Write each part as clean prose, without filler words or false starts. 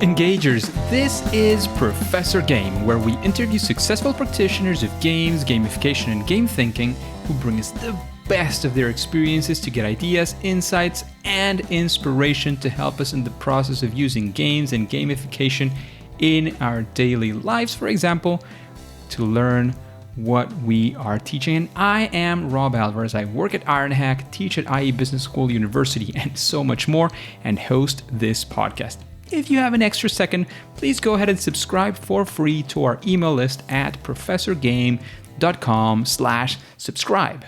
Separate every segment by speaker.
Speaker 1: Engagers, this is Professor Game, where we interview successful practitioners of games, gamification, and game thinking who bring us the best of their experiences to get ideas, insights, and inspiration to help us in the process of using games and gamification in our daily lives, for example, to learn what we are teaching. And I am Rob Alvarez. I work at Ironhack, teach at IE Business School University, and so much more, and host this podcast. If you have an extra second, please go ahead and subscribe for free to our email list at professorgame.com/subscribe.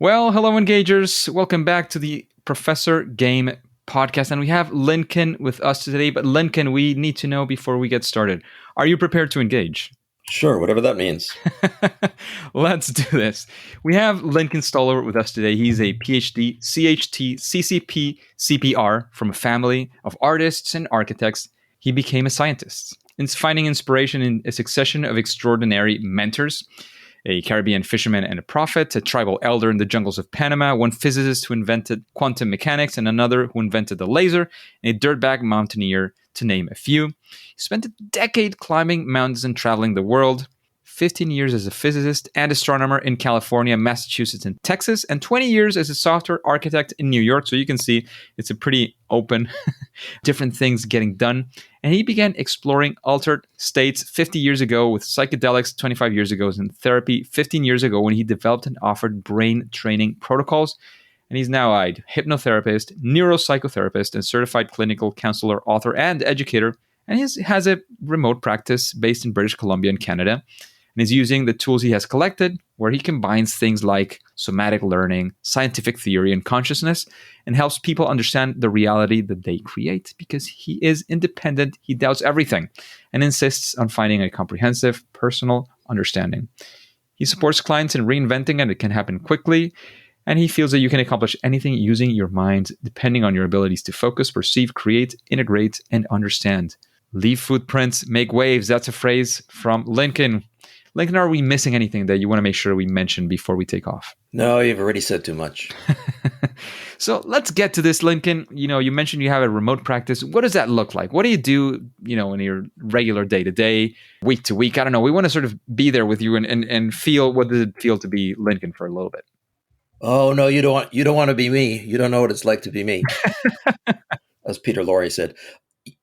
Speaker 1: Well, hello, Engagers. Welcome back to the Professor Game podcast. And we have Lincoln with us today. But Lincoln, we need to know before we get started, are you prepared to engage?
Speaker 2: Sure, whatever that means.
Speaker 1: Let's do this. We have Lincoln Stoller with us today. He's a Ph.D, CHT, CCPCPr from a family of artists and architects. He became a scientist, finding inspiration in a succession of extraordinary mentors, a Caribbean fisherman and a prophet, a tribal elder in the jungles of Panama, one physicist who invented quantum mechanics, and another who invented the laser, and a dirtbag mountaineer, to name a few. He spent a decade climbing mountains and traveling the world, 15 years as a physicist and astronomer in California, Massachusetts, and Texas, and 20 years as a software architect in New York. So you can see it's a pretty open, different things getting done. And he began exploring altered states 50 years ago with psychedelics, 25 years ago in therapy, 15 years ago when he developed and offered brain training protocols. And he's now a hypnotherapist, neuropsychotherapist, and certified clinical counselor, author, and educator. And he has a remote practice based in British Columbia in Canada. And he's using the tools he has collected, where he combines things like somatic learning, scientific theory, and consciousness, and helps people understand the reality that they create. Because he is independent, he doubts everything, and insists on finding a comprehensive, personal understanding. He supports clients in reinventing, and it can happen quickly. And he feels that you can accomplish anything using your mind, depending on your abilities to focus, perceive, create, integrate, and understand. Leave footprints, make waves. That's a phrase from Lincoln. Lincoln, are we missing anything that you want to make sure we mention before we take off?
Speaker 2: No, you've already said too much.
Speaker 1: So let's get to this, Lincoln. You mentioned you have a remote practice. What does that look like? What do you do, in your regular day-to-day, week-to-week? I don't know. We want to sort of be there with you and feel, what does it feel to be Lincoln for a little bit?
Speaker 2: Oh, no, you don't want to be me. You don't know what it's like to be me. As Peter Lorre said.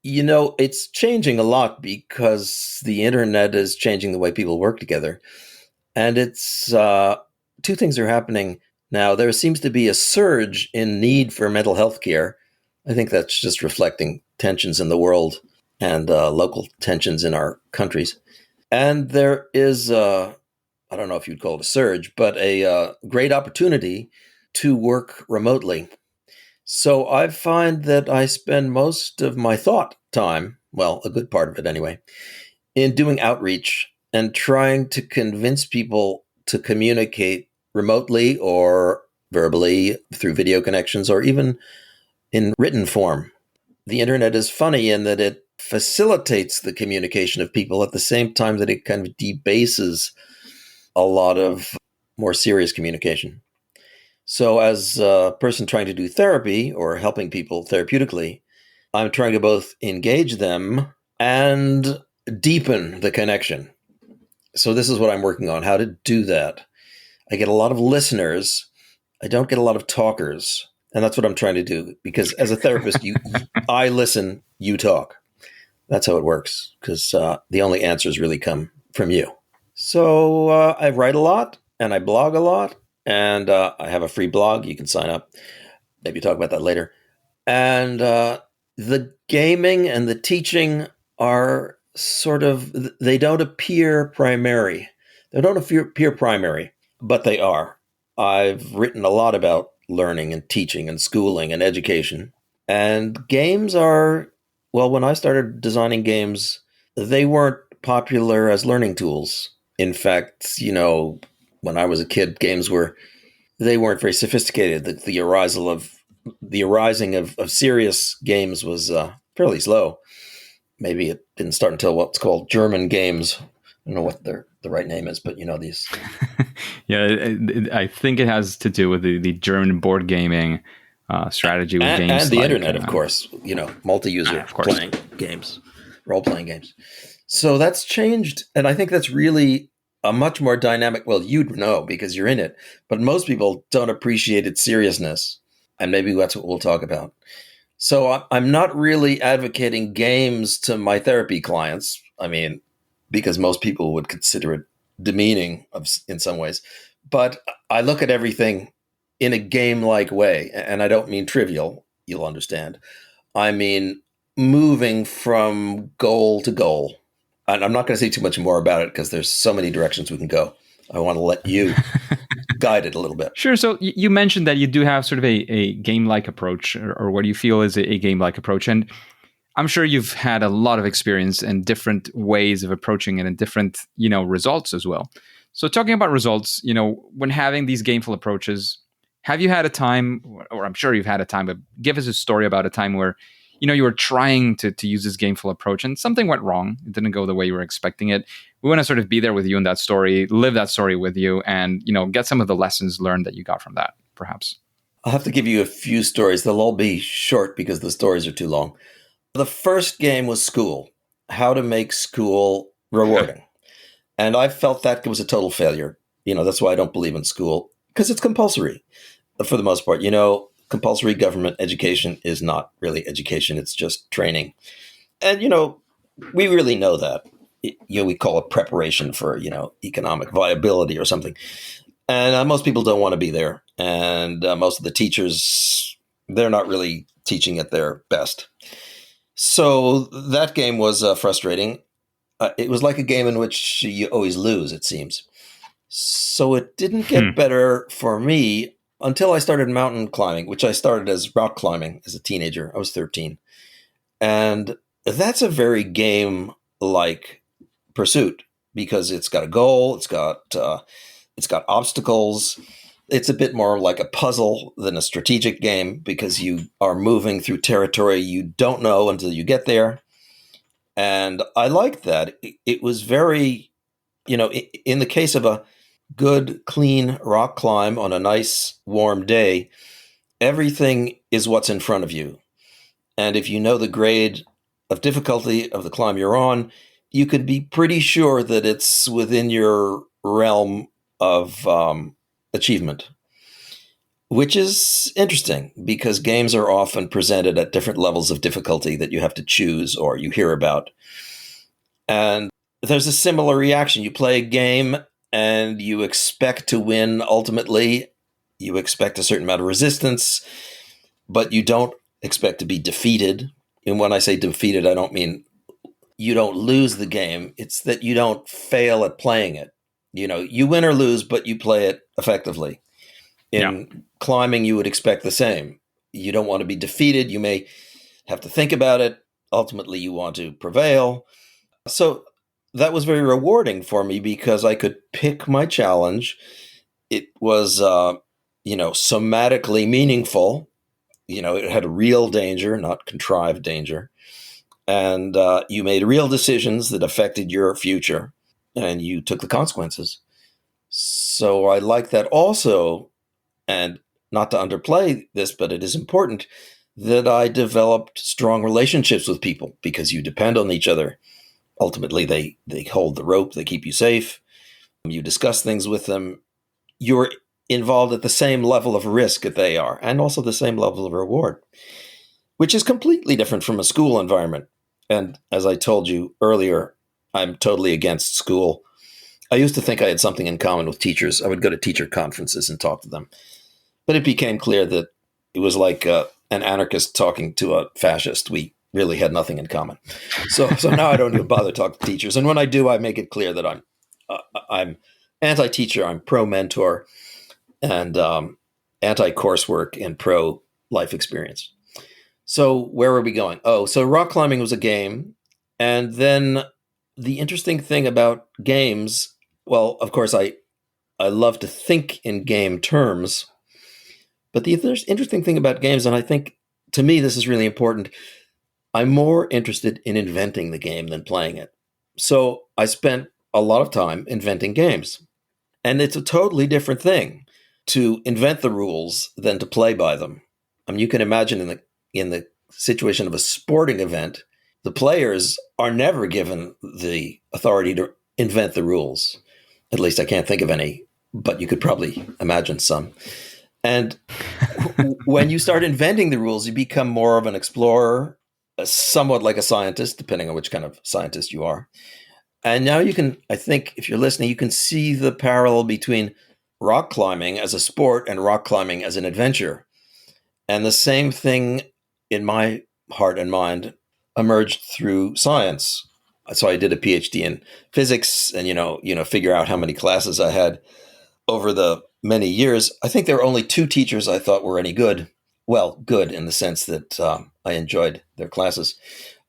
Speaker 2: It's changing a lot because the internet is changing the way people work together. And it's two things are happening now. There seems to be a surge in need for mental health care. I think that's just reflecting tensions in the world and local tensions in our countries. And there is I don't know if you'd call it a surge, but a great opportunity to work remotely. So I find that I spend most of my thought time, well, a good part of it anyway, in doing outreach and trying to convince people to communicate remotely or verbally through video connections or even in written form. The internet is funny in that it facilitates the communication of people at the same time that it kind of debases a lot of more serious communication. So as a person trying to do therapy or helping people therapeutically, I'm trying to both engage them and deepen the connection. So this is what I'm working on, how to do that. I get a lot of listeners. I don't get a lot of talkers. And that's what I'm trying to do. Because as a therapist, I listen, you talk. That's how it works. Because the only answers really come from you. So I write a lot and I blog a lot, and I have a free blog. You can sign up. Maybe talk about that later. And the gaming and the teaching are sort of, they don't appear primary. They don't appear primary, but they are. I've written a lot about learning and teaching and schooling and education. And games are, well, when I started designing games, they weren't popular as learning tools. In fact, when I was a kid, games weren't very sophisticated. The arising of serious games was fairly slow. Maybe it didn't start until what's called German games. I don't know what the right name is, but these.
Speaker 1: Yeah, I think it has to do with the German board gaming strategy with
Speaker 2: And
Speaker 1: games
Speaker 2: the
Speaker 1: like,
Speaker 2: internet, of course, multi-user
Speaker 1: of course.
Speaker 2: playing games, role-playing games. So that's changed. And I think that's really a much more dynamic, well, you'd know because you're in it, but most people don't appreciate its seriousness. And maybe that's what we'll talk about. So I'm not really advocating games to my therapy clients. I mean, because most people would consider it demeaning in some ways. But I look at everything in a game-like way. And I don't mean trivial, you'll understand. I mean moving from goal to goal. And I'm not going to say too much more about it because there's so many directions we can go. I want to let you guide it a little bit.
Speaker 1: Sure. So you mentioned that you do have sort of a game-like approach, or what you feel is a game-like approach. And I'm sure you've had a lot of experience and different ways of approaching it and different, results as well. So talking about results, when having these gameful approaches, have you had a time, or I'm sure you've had a time, but give us a story about a time where, you were trying to use this gameful approach and something went wrong. It didn't go the way you were expecting it. We want to sort of be there with you in that story, live that story with you, and, get some of the lessons learned that you got from that, perhaps.
Speaker 2: I'll have to give you a few stories. They'll all be short because the stories are too long. The first game was school, how to make school rewarding. And I felt that was a total failure. That's why I don't believe in school, because it's compulsory for the most part. Compulsory government education is not really education. It's just training. And, we really know that. We call it preparation for, economic viability or something. And most people don't want to be there. And most of the teachers, they're not really teaching at their best. So that game was frustrating. It was like a game in which you always lose, it seems. So it didn't get better for me until I started mountain climbing, which I started as rock climbing as a teenager. I was 13. And that's a very game-like pursuit because it's got a goal, it's got obstacles. It's a bit more like a puzzle than a strategic game because you are moving through territory you don't know until you get there. And I liked that. It was very, in the case of a good, clean rock climb on a nice, warm day, everything is what's in front of you. And if you know the grade of difficulty of the climb you're on, you could be pretty sure that it's within your realm of achievement, which is interesting because games are often presented at different levels of difficulty that you have to choose or you hear about. And there's a similar reaction. You play a game and you expect to win ultimately. You expect a certain amount of resistance, but you don't expect to be defeated. And when I say defeated, I don't mean you don't lose the game. It's that you don't fail at playing it. You win or lose, but you play it effectively. In climbing, you would expect the same. You don't want to be defeated. You may have to think about it. Ultimately, you want to prevail. So that was very rewarding for me because I could pick my challenge. It was, somatically meaningful. It had a real danger, not contrived danger. And you made real decisions that affected your future, and you took the consequences. So I like that also, and not to underplay this, but it is important that I developed strong relationships with people because you depend on each other. Ultimately, they hold the rope, they keep you safe. You discuss things with them. You're involved at the same level of risk that they are, and also the same level of reward, which is completely different from a school environment. And as I told you earlier, I'm totally against school. I used to think I had something in common with teachers. I would go to teacher conferences and talk to them. But it became clear that it was like an anarchist talking to a fascist. We really had nothing in common. So now I don't even bother talking to teachers. And when I do, I make it clear that I'm anti-teacher, I'm pro-mentor, and anti-coursework and pro-life experience. So where were we going? Oh, so rock climbing was a game. And then the interesting thing about games, well, of course, I love to think in game terms. But the interesting thing about games, and I think to me this is really important, I'm more interested in inventing the game than playing it. So I spent a lot of time inventing games. And it's a totally different thing to invent the rules than to play by them. I mean, you can imagine in the situation of a sporting event, the players are never given the authority to invent the rules. At least I can't think of any, but you could probably imagine some. And when you start inventing the rules, you become more of an explorer, somewhat like a scientist, depending on which kind of scientist you are. And now you can, I think, if you're listening, you can see the parallel between rock climbing as a sport and rock climbing as an adventure. And the same thing in my heart and mind emerged through science. So I did a PhD in physics and, figure out how many classes I had over the many years. I think there were only two teachers I thought were any good. Well, good in the sense that I enjoyed their classes.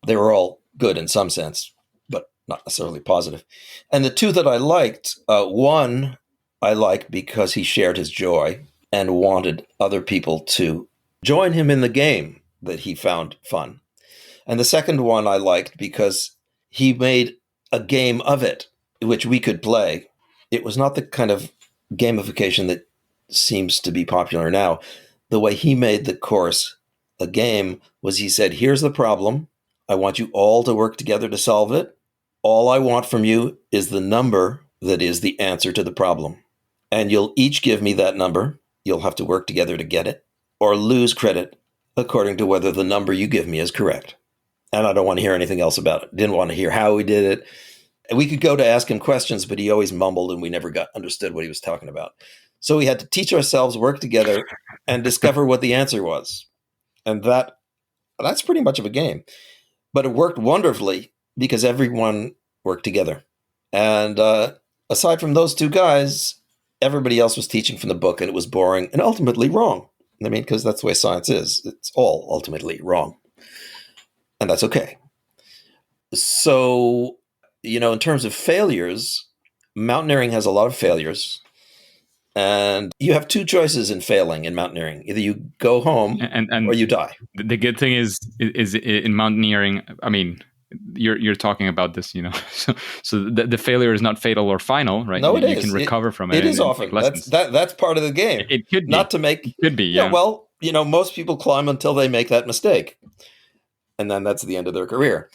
Speaker 2: They were all good in some sense, but not necessarily positive. And the two that I liked, one I liked because he shared his joy and wanted other people to join him in the game that he found fun. And the second one I liked because he made a game of it, which we could play. It was not the kind of gamification that seems to be popular now. The way he made the course a game was he said, here's the problem. I want you all to work together to solve it. All I want from you is the number that is the answer to the problem. And you'll each give me that number. You'll have to work together to get it, or lose credit according to whether the number you give me is correct. And I don't want to hear anything else about it. Didn't want to hear how he did it. And we could go to ask him questions, but he always mumbled and we never understood what he was talking about. So we had to teach ourselves, work together, and discover what the answer was. And that's pretty much of a game. But it worked wonderfully because everyone worked together. And aside from those two guys, everybody else was teaching from the book, and it was boring and ultimately wrong. I mean, because that's the way science is. It's all ultimately wrong. And that's okay. So, in terms of failures, mountaineering has a lot of failures. And you have two choices in failing in mountaineering. Either you go home or you die.
Speaker 1: The good thing is in mountaineering, I mean, you're talking about this, so the failure is not fatal or final, right?
Speaker 2: No, it is.
Speaker 1: You can recover from it.
Speaker 2: It is often. That's part of the game.
Speaker 1: It could be.
Speaker 2: Not to make.
Speaker 1: It could be, yeah.
Speaker 2: Well, most people climb until they make that mistake. And then that's the end of their career.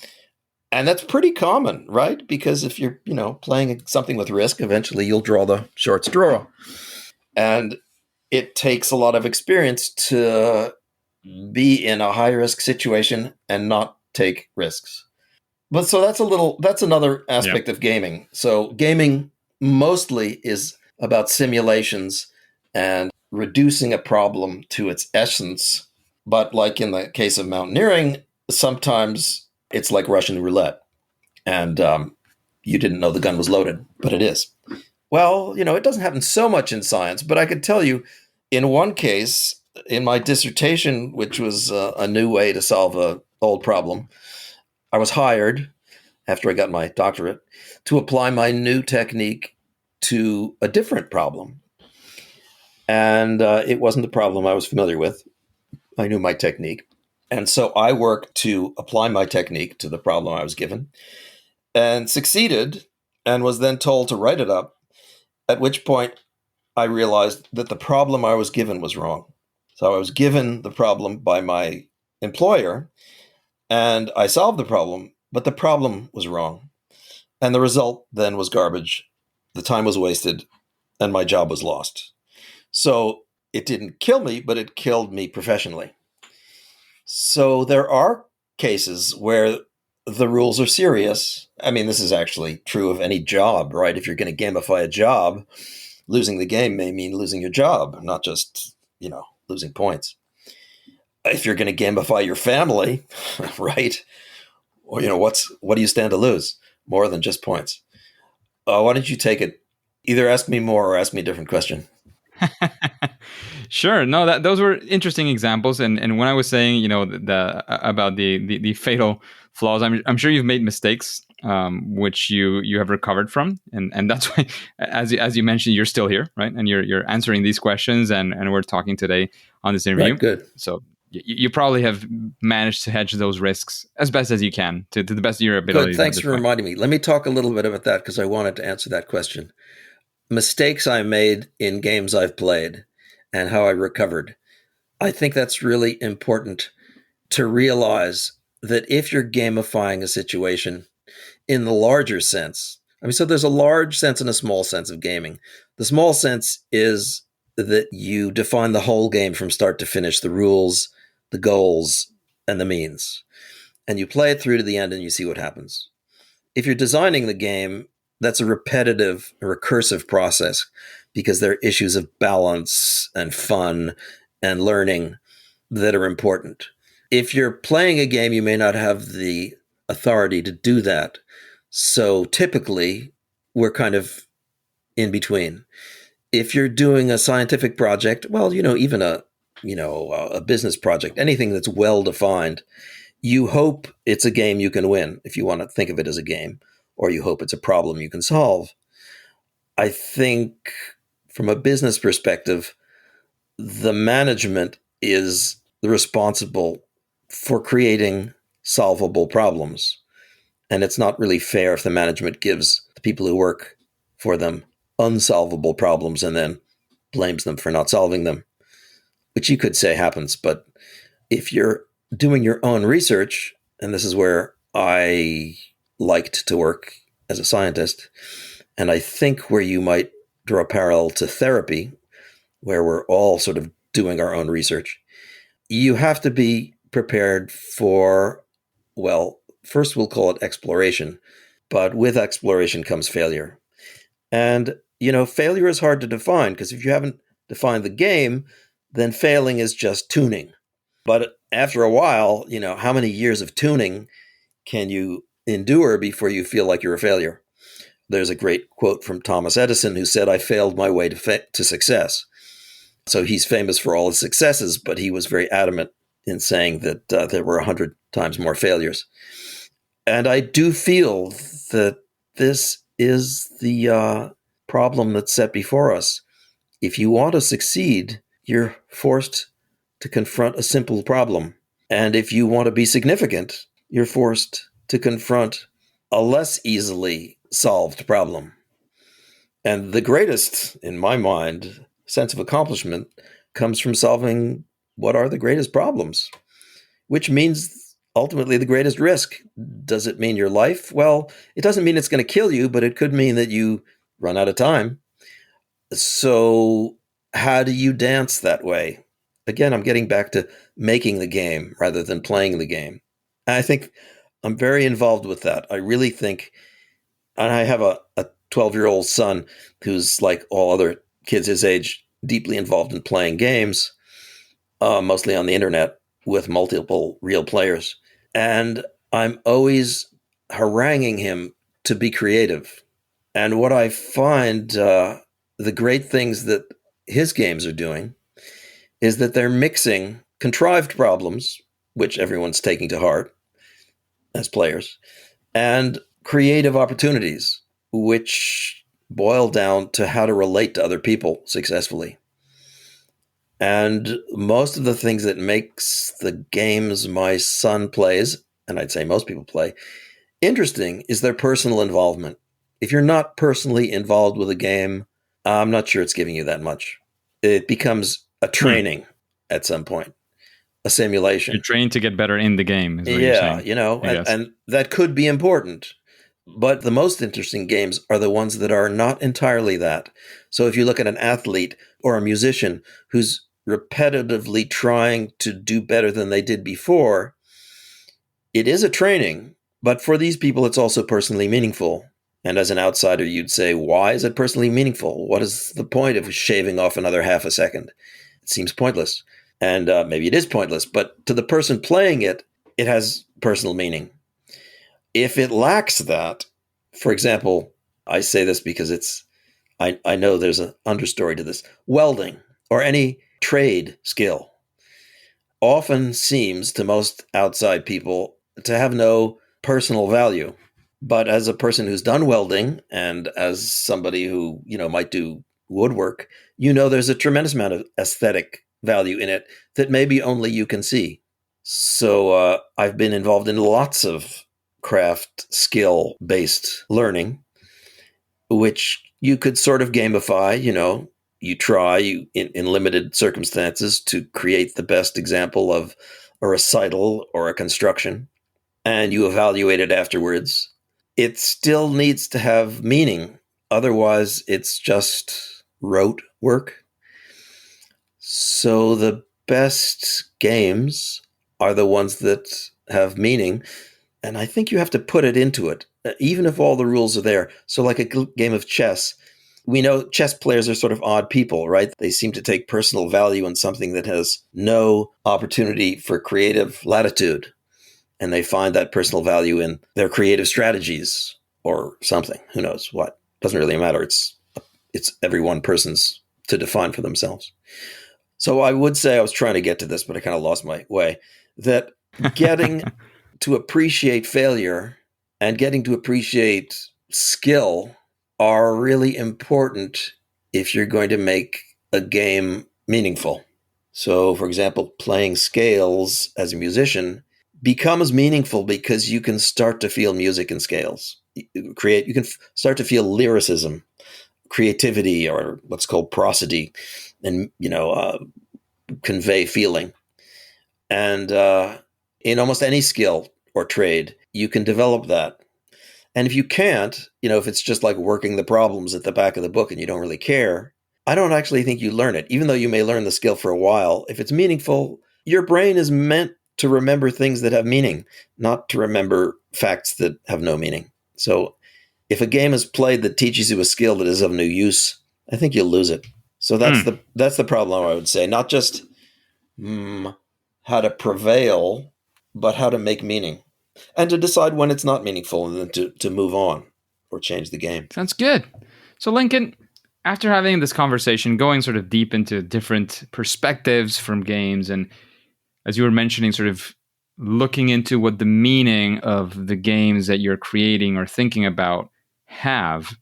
Speaker 2: And that's pretty common, right? Because if you're, playing something with risk, eventually you'll draw the short straw. And it takes a lot of experience to be in a high risk situation and not take risks. But so that's another aspect of gaming. So gaming mostly is about simulations and reducing a problem to its essence. But like in the case of mountaineering, sometimes it's like Russian roulette. And you didn't know the gun was loaded, but it is. Well, it doesn't happen so much in science, but I could tell you in one case, in my dissertation, which was a new way to solve an old problem, I was hired after I got my doctorate to apply my new technique to a different problem. And it wasn't a problem I was familiar with. I knew my technique. And so I worked to apply my technique to the problem I was given and succeeded and was then told to write it up, at which point I realized that the problem I was given was wrong. So I was given the problem by my employer and I solved the problem, but the problem was wrong. And the result then was garbage. The time was wasted and my job was lost. So it didn't kill me, but it killed me professionally. So there are cases where the rules are serious. I mean, this is actually true of any job, right? If you're going to gamify a job, losing the game may mean losing your job, not just, losing points. If you're going to gamify your family, right? Or, what do you stand to lose? More than just points. Why don't you take it? Either ask me more or ask me a different question.
Speaker 1: Sure. No, those were interesting examples. And when I was saying, about the fatal flaws, I'm sure you've made mistakes, which you have recovered from, and that's why, as you mentioned, you're still here, right? And you're answering these questions, and we're talking today on this interview.
Speaker 2: Right, good.
Speaker 1: So you probably have managed to hedge those risks as best as you can to the best of your ability.
Speaker 2: Good. Thanks for reminding me. Let me talk a little bit about that because I wanted to answer that question. Mistakes I made in games I've played and how I recovered. I think that's really important to realize that if you're gamifying a situation in the larger sense, I mean, so there's a large sense and a small sense of gaming. The small sense is that you define the whole game from start to finish, the rules, the goals, and the means. And you play it through to the end and you see what happens. If you're designing the game, that's a repetitive, recursive process because there are issues of balance and fun and learning that are important. If you're playing a game, you may not have the authority to do that. So typically, we're kind of in between. If you're doing a scientific project, well, even a business project, anything that's well defined, you hope it's a game you can win if you want to think of it as a game, or you hope it's a problem you can solve. I think from a business perspective, the management is responsible for creating solvable problems. And it's not really fair if the management gives the people who work for them unsolvable problems and then blames them for not solving them, which you could say happens. But if you're doing your own research, and this is where I liked to work as a scientist, and I think where you might draw a parallel to therapy, where we're all sort of doing our own research, you have to be prepared for, well, first we'll call it exploration, but with exploration comes failure. And, failure is hard to define because if you haven't defined the game, then failing is just tuning. But after a while, how many years of tuning can you endure before you feel like you're a failure? There's a great quote from Thomas Edison who said, "I failed my way to success." So he's famous for all his successes, but he was very adamant in saying that there were 100 times more failures. And I do feel that this is the problem that's set before us. If you want to succeed, you're forced to confront a simple problem. And if you want to be significant, you're forced to confront a less easily solved problem. And the greatest, in my mind, sense of accomplishment comes from solving what are the greatest problems, which means ultimately the greatest risk. Does it mean your life? Well, it doesn't mean it's going to kill you, but it could mean that you run out of time. So how do you dance that way? Again, I'm getting back to making the game rather than playing the game. And I think I'm very involved with that. I really think, and I have a 12-year-old son who's like all other kids his age, deeply involved in playing games, mostly on the internet with multiple real players. And I'm always haranguing him to be creative. And what I find the great things that his games are doing is that they're mixing contrived problems, which everyone's taking to heart as players, and creative opportunities, which boil down to how to relate to other people successfully. And most of the things that makes the games my son plays, and I'd say most people play, interesting is their personal involvement. If you're not personally involved with a game, I'm not sure it's giving you that much. It becomes a training at some point, a
Speaker 1: You're
Speaker 2: simulation.
Speaker 1: trained to get better in the game, is what you're
Speaker 2: Yeah,
Speaker 1: saying, I guess.
Speaker 2: and that could be important. But the most interesting games are the ones that are not entirely that. So if you look at an athlete or a musician who's repetitively trying to do better than they did before, it is a training, but for these people, it's also personally meaningful. And as an outsider, you'd say, why is it personally meaningful? What is the point of shaving off another half a second? It seems pointless. And maybe it is pointless, but to the person playing it, it has personal meaning. If it lacks that, for example, I say this because I know there's an understory to this. Welding or any trade skill often seems to most outside people to have no personal value. But as a person who's done welding and as somebody who, might do woodwork, there's a tremendous amount of aesthetic value in it that maybe only you can see. So I've been involved in lots of craft skill based learning, which you could sort of gamify, You try in limited circumstances to create the best example of a recital or a construction, and you evaluate it afterwards. It still needs to have meaning. Otherwise, it's just rote work. So the best games are the ones that have meaning. And I think you have to put it into it, even if all the rules are there. So, like a game of chess, we know chess players are sort of odd people, right? They seem to take personal value in something that has no opportunity for creative latitude. And they find that personal value in their creative strategies or something. Who knows what? Doesn't really matter. It's every one person's to define for themselves. So I would say I was trying to get to this, but I kind of lost my way. That getting to appreciate failure and getting to appreciate skill are really important if you're going to make a game meaningful. So, for example, playing scales as a musician becomes meaningful because you can start to feel music in scales. You can start to feel lyricism, creativity, or what's called prosody, and convey feeling. And in almost any skill or trade, you can develop that. And if you can't, if it's just like working the problems at the back of the book and you don't really care, I don't actually think you learn it. Even though you may learn the skill for a while, if it's meaningful, your brain is meant to remember things that have meaning, not to remember facts that have no meaning. So if a game is played that teaches you a skill that is of no use, I think you'll lose it. So that's the problem, I would say. Not just how to prevail, but how to make meaning. And to decide when it's not meaningful and then to move on or change the game.
Speaker 1: Sounds good. So, Lincoln, after having this conversation, going sort of deep into different perspectives from games, and as you were mentioning, sort of looking into what the meaning of the games that you're creating or thinking about have,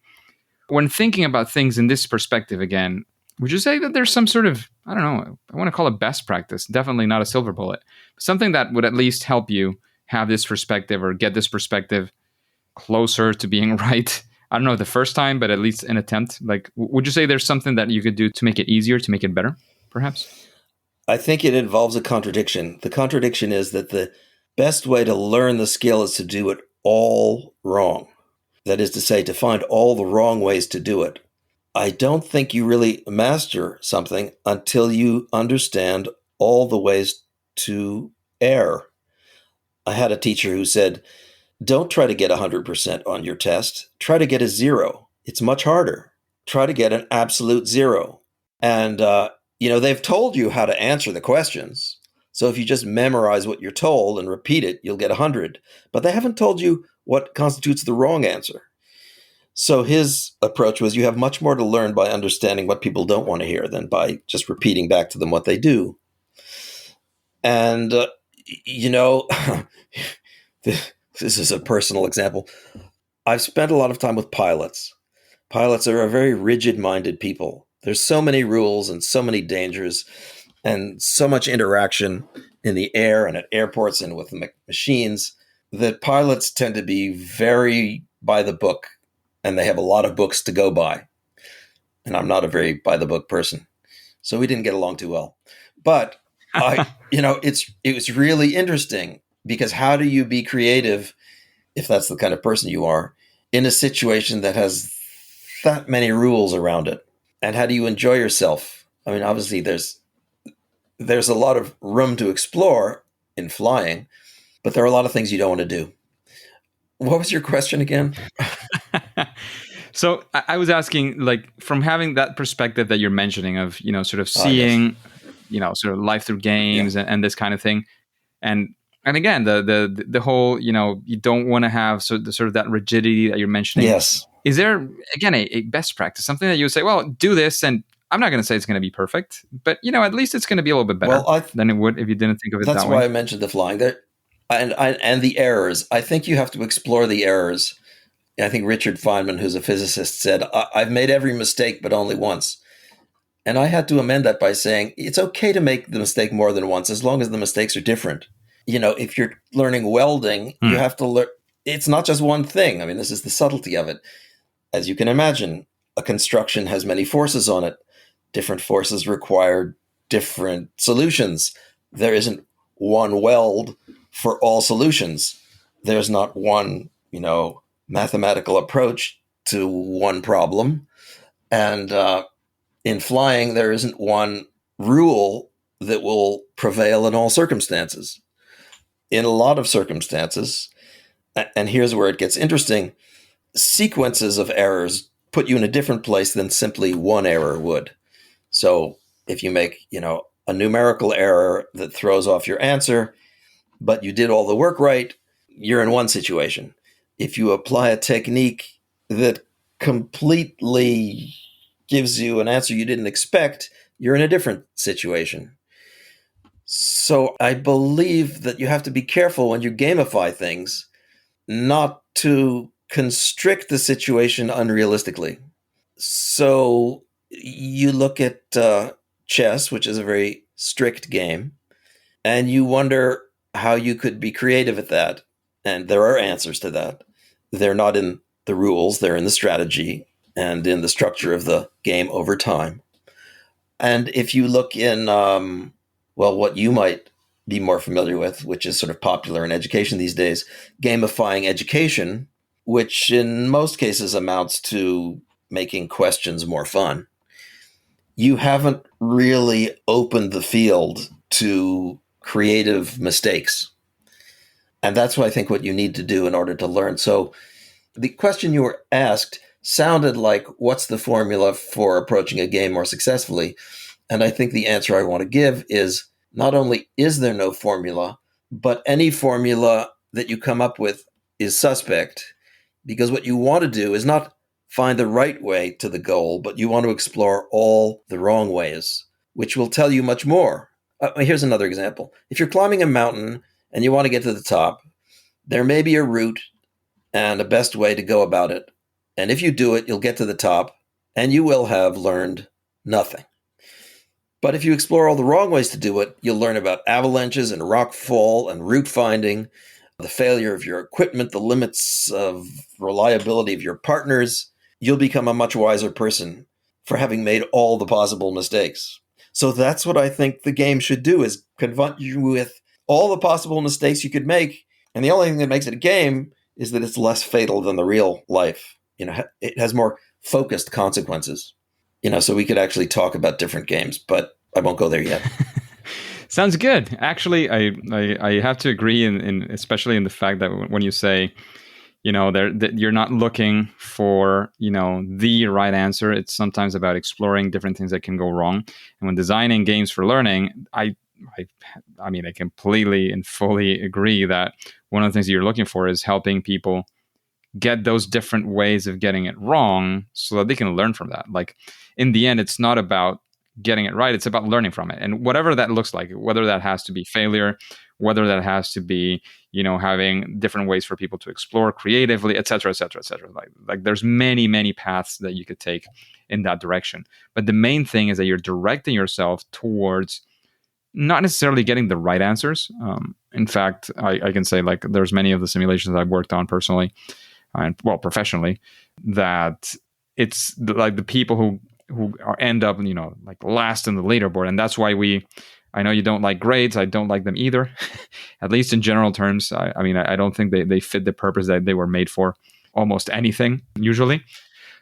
Speaker 1: when thinking about things in this perspective again, would you say that there's some sort of, I don't know, I want to call it best practice, definitely not a silver bullet, something that would at least help you have this perspective or get this perspective closer to being right? I don't know the first time, but at least an attempt. Like, would you say there's something that you could do to make it easier, to make it better, perhaps?
Speaker 2: I think it involves a contradiction. The contradiction is that the best way to learn the skill is to do it all wrong. That is to say, to find all the wrong ways to do it. I don't think you really master something until you understand all the ways to err. I had a teacher who said, don't try to get 100% on your test. Try to get a 0. It's much harder. Try to get an absolute 0. And, they've told you how to answer the questions. So if you just memorize what you're told and repeat it, you'll get 100. But they haven't told you what constitutes the wrong answer. So his approach was, you have much more to learn by understanding what people don't want to hear than by just repeating back to them what they do. And, this is a personal example. I've spent a lot of time with pilots. Pilots are a very rigid-minded people. There's so many rules and so many dangers and so much interaction in the air and at airports and with machines that pilots tend to be very by the book, and they have a lot of books to go by. And I'm not a very by the book person. So we didn't get along too well. But it was really interesting, because how do you be creative, if that's the kind of person you are, in a situation that has that many rules around it? And how do you enjoy yourself? I mean, obviously there's a lot of room to explore in flying, but there are a lot of things you don't want to do. What was your question again?
Speaker 1: So I was asking, like, from having that perspective that you're mentioning of, sort of seeing,
Speaker 2: yes.
Speaker 1: Sort of life through games and this kind of thing. And again, the whole, you don't want to have sort of that rigidity that you're mentioning.
Speaker 2: Yes.
Speaker 1: Is there, again, a best practice, something that you would say, well, do this, and I'm not going to say it's going to be perfect, but, at least it's going to be a little bit better than it would if you didn't think of it that way.
Speaker 2: That's why I mentioned the flying there, and the errors. I think you have to explore the errors. I think Richard Feynman, who's a physicist, said, I've made every mistake, but only once. And I had to amend that by saying, it's okay to make the mistake more than once, as long as the mistakes are different. If you're learning welding, you have to learn. It's not just one thing. I mean, this is the subtlety of it. As you can imagine, a construction has many forces on it. different forces require different solutions. There isn't one weld for all solutions. There's not one, mathematical approach to one problem. And in flying, there isn't one rule that will prevail in all circumstances. In a lot of circumstances, and here's where it gets interesting, sequences of errors put you in a different place than simply one error would. So if you make, a numerical error that throws off your answer, but you did all the work right, you're in one situation. If you apply a technique that completely gives you an answer you didn't expect, you're in a different situation. So I believe that you have to be careful when you gamify things, not to constrict the situation unrealistically. So you look at chess, which is a very strict game, and you wonder how you could be creative at that. And there are answers to that. They're not in the rules, they're in the strategy and in the structure of the game over time. And if you look in, what you might be more familiar with, which is sort of popular in education these days, gamifying education, which in most cases amounts to making questions more fun, you haven't really opened the field to creative mistakes. And that's what I think what you need to do in order to learn. So the question you were asked sounded like, what's the formula for approaching a game more successfully? And I think the answer I want to give is, not only is there no formula, but any formula that you come up with is suspect, because what you want to do is not find the right way to the goal, but you want to explore all the wrong ways, which will tell you much more. Here's another example. If you're climbing a mountain and you want to get to the top, there may be a route and a best way to go about it. And if you do it, you'll get to the top and you will have learned nothing. But if you explore all the wrong ways to do it, you'll learn about avalanches and rock fall and route finding, the failure of your equipment, the limits of reliability of your partners. You'll become a much wiser person for having made all the possible mistakes. So that's what I think the game should do, is confront you with all the possible mistakes you could make. And the only thing that makes it a game is that it's less fatal than the real life. It has more focused consequences. So we could actually talk about different games, but I won't go there yet.
Speaker 1: Sounds good. Actually, I have to agree, in especially in the fact that when you say, that you're not looking for, the right answer. It's sometimes about exploring different things that can go wrong. And when designing games for learning, I completely and fully agree that one of the things that you're looking for is helping people get those different ways of getting it wrong so that they can learn from that. Like, in the end, it's not about getting it right. It's about learning from it. And whatever that looks like, whether that has to be failure, whether that has to be, having different ways for people to explore creatively, et cetera, et cetera, et cetera. Like there's many, many paths that you could take in that direction. But the main thing is that you're directing yourself towards not necessarily getting the right answers. In fact, I can say, like, there's many of the simulations I've worked on personally and professionally, that it's like the people who end up, like last in the leaderboard. And that's why I know you don't like grades. I don't like them either, at least in general terms. I don't think they fit the purpose that they were made for, almost anything usually.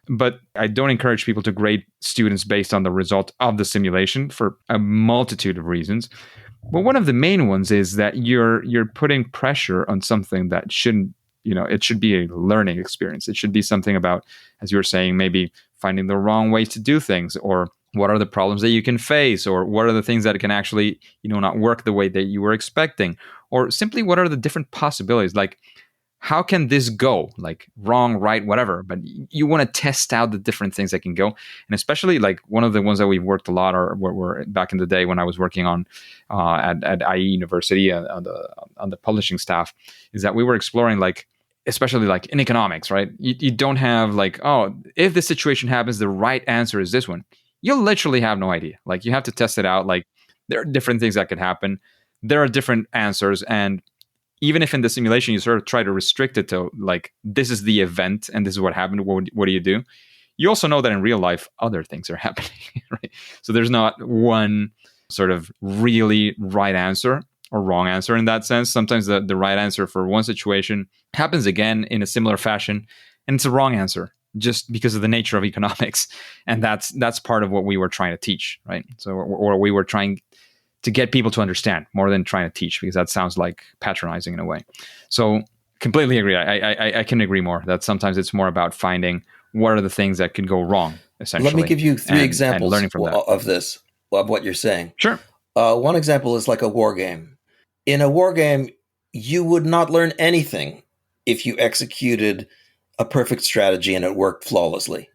Speaker 1: But I don't encourage people to grade students based on the result of the simulation for a multitude of reasons. But one of the main ones is that you're putting pressure on something that shouldn't, it should be a learning experience. It should be something about, as you were saying, maybe finding the wrong ways to do things, or what are the problems that you can face, or what are the things that can actually, not work the way that you were expecting, or simply what are the different possibilities? Like, how can this go? Like, wrong, right, whatever. But you want to test out the different things that can go. And especially, like, one of the ones that we've worked a lot were back in the day when I was working on at IE University on the publishing staff, is that we were exploring, like, especially like in economics, right? You don't have like, oh, if this situation happens, the right answer is this one. You'll literally have no idea. Like, you have to test it out. Like, there are different things that could happen. There are different answers. And even if in the simulation you sort of try to restrict it to, like, this is the event and this is what happened, what do you do? you also know that in real life, other things are happening, right? So there's not one sort of really right answer or wrong answer in that sense. Sometimes the right answer for one situation happens again in a similar fashion, and it's a wrong answer just because of the nature of economics. And that's part of what we were trying to teach, right? So, or we were trying to get people to understand more than trying to teach, because that sounds like patronizing in a way. So completely agree. I can agree more that sometimes it's more about finding what are the things that could go wrong, essentially.
Speaker 2: Let me give you three examples
Speaker 1: and learning from that.
Speaker 2: of this, of what you're saying.
Speaker 1: Sure.
Speaker 2: One example is like a war game. In a war game, you would not learn anything if you executed a perfect strategy and it worked flawlessly.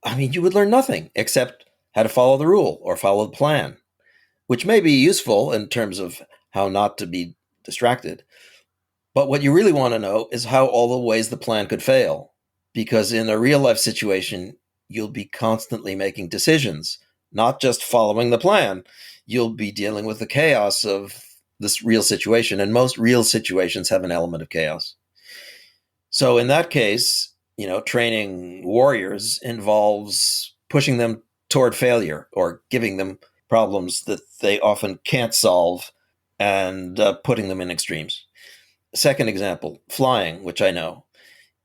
Speaker 2: I mean, you would learn nothing except how to follow the rule or follow the plan, which may be useful in terms of how not to be distracted. But what you really want to know is how all the ways the plan could fail. Because in a real life situation, you'll be constantly making decisions, not just following the plan. You'll be dealing with the chaos of this real situation. And most real situations have an element of chaos. So in that case, training warriors involves pushing them toward failure or giving them problems that they often can't solve and putting them in extremes. Second example, flying, which I know.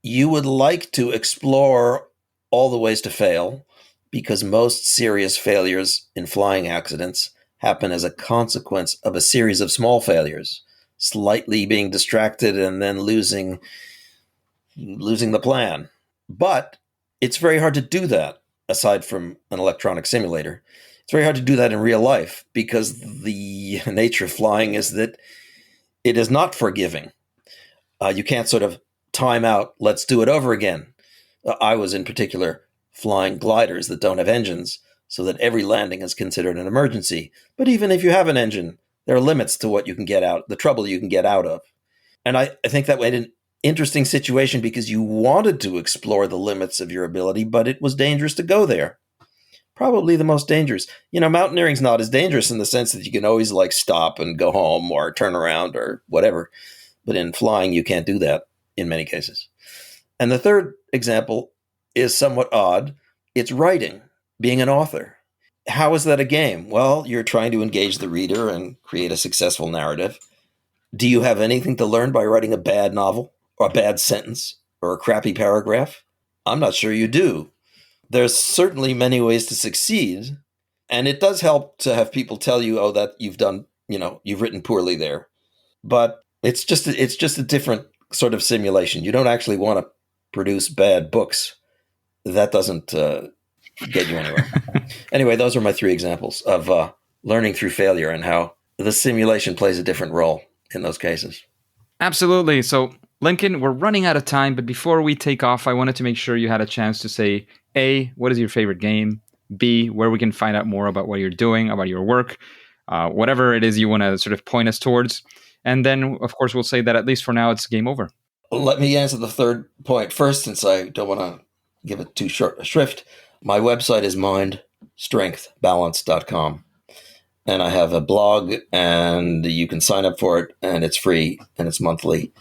Speaker 2: You would like to explore all the ways to fail, because most serious failures in flying accidents happen as a consequence of a series of small failures, slightly being distracted and then losing the plan. But it's very hard to do that, aside from an electronic simulator. It's very hard to do that in real life, because the nature of flying is that it is not forgiving. You can't sort of time out, let's do it over again. I was in particular flying gliders that don't have engines, so that every landing is considered an emergency. But even if you have an engine, there are limits to what you can get out, the trouble you can get out of. And I think that made an interesting situation, because you wanted to explore the limits of your ability, but it was dangerous to go there. Probably the most dangerous. Mountaineering's not as dangerous in the sense that you can always stop and go home or turn around or whatever. But in flying, you can't do that in many cases. And the third example is somewhat odd. It's writing, being an author. How is that a game? Well, you're trying to engage the reader and create a successful narrative. Do you have anything to learn by writing a bad novel or a bad sentence or a crappy paragraph? I'm not sure you do. There's certainly many ways to succeed. And it does help to have people tell you, oh, that you've written poorly there. But it's just a different sort of simulation. You don't actually want to produce bad books. That doesn't get you anywhere. Anyway, those are my three examples of learning through failure and how the simulation plays a different role in those cases.
Speaker 1: Absolutely. So, Lincoln, we're running out of time, but before we take off, I wanted to make sure you had a chance to say, A, what is your favorite game? B, where we can find out more about what you're doing, about your work, whatever it is you want to sort of point us towards. And then, of course, we'll say that at least for now, it's game over.
Speaker 2: Let me answer the third point first, since I don't want to give it too short a shrift. My website is mindstrengthbalance.com. And I have a blog, and you can sign up for it, and it's free, and it's monthly,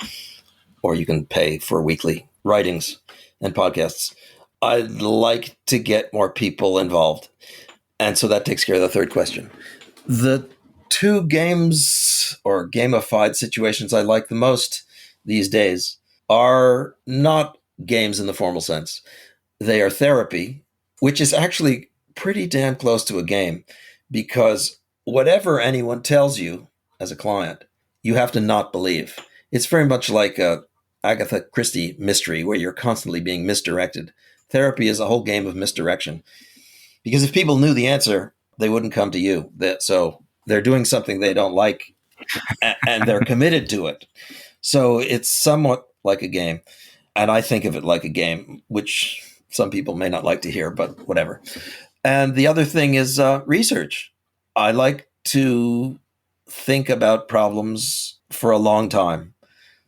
Speaker 2: or you can pay for weekly writings and podcasts. I'd like to get more people involved. And so that takes care of the third question. The two games or gamified situations I like the most these days are not games in the formal sense. They are therapy, which is actually pretty damn close to a game, because whatever anyone tells you as a client, you have to not believe. It's very much like a Agatha Christie mystery where you're constantly being misdirected. Therapy is a whole game of misdirection, because if people knew the answer, they wouldn't come to you. So they're doing something they don't like, and they're committed to it. So it's somewhat like a game. And I think of it like a game, which some people may not like to hear, but whatever. And the other thing is research. I like to think about problems for a long time.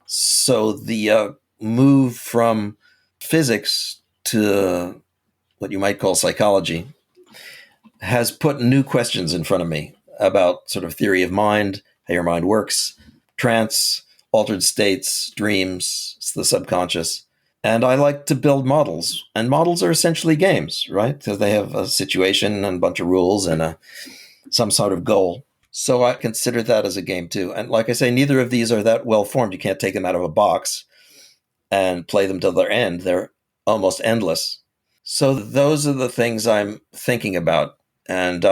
Speaker 2: So the move from physics to what you might call psychology has put new questions in front of me about sort of theory of mind, how your mind works, trance, altered states, dreams, the subconscious. And I like to build models. And models are essentially games, right? Because they have a situation and a bunch of rules and some sort of goal. So I consider that as a game too. And like I say, neither of these are that well formed. You can't take them out of a box and play them till their end. They're almost endless. So those are the things I'm thinking about. And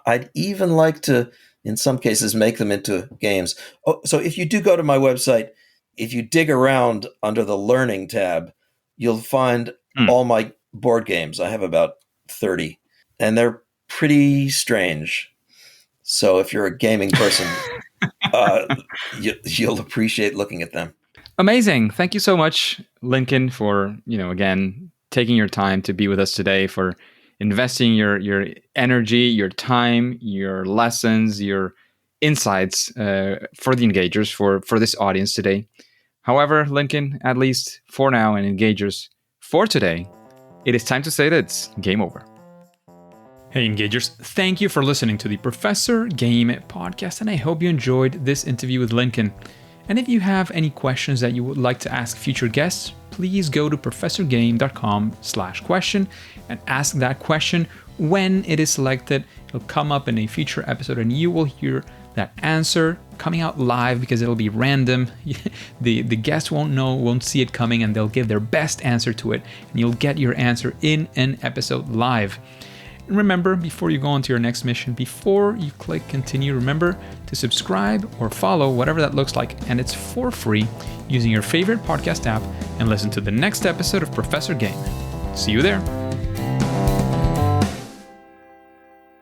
Speaker 2: I'd even like to, in some cases, make them into games. Oh, so if you do go to my website, if you dig around under the learning tab, you'll find all my board games. I have about 30, and they're pretty strange. So if you're a gaming person, you'll appreciate looking at them.
Speaker 1: Amazing. Thank you so much, Lincoln, for, again, taking your time to be with us today, for investing your energy, your time, your lessons, your insights for the engagers, for this audience today. However, Lincoln, at least for now, and engagers for today, it is time to say that it's game over. Hey, engagers, thank you for listening to the Professor Game podcast, and I hope you enjoyed this interview with Lincoln. And if you have any questions that you would like to ask future guests, please go to professorgame.com/question and ask that question. When it is selected, it'll come up in a future episode and you will hear that answer coming out live, because it'll be random. The guest won't see it coming, and they'll give their best answer to it, and you'll get your answer in an episode live. And remember, before you go on to your next mission, before you click continue, remember to subscribe or follow, whatever that looks like, and it's for free using your favorite podcast app, and listen to the next episode of Professor Game. See you there.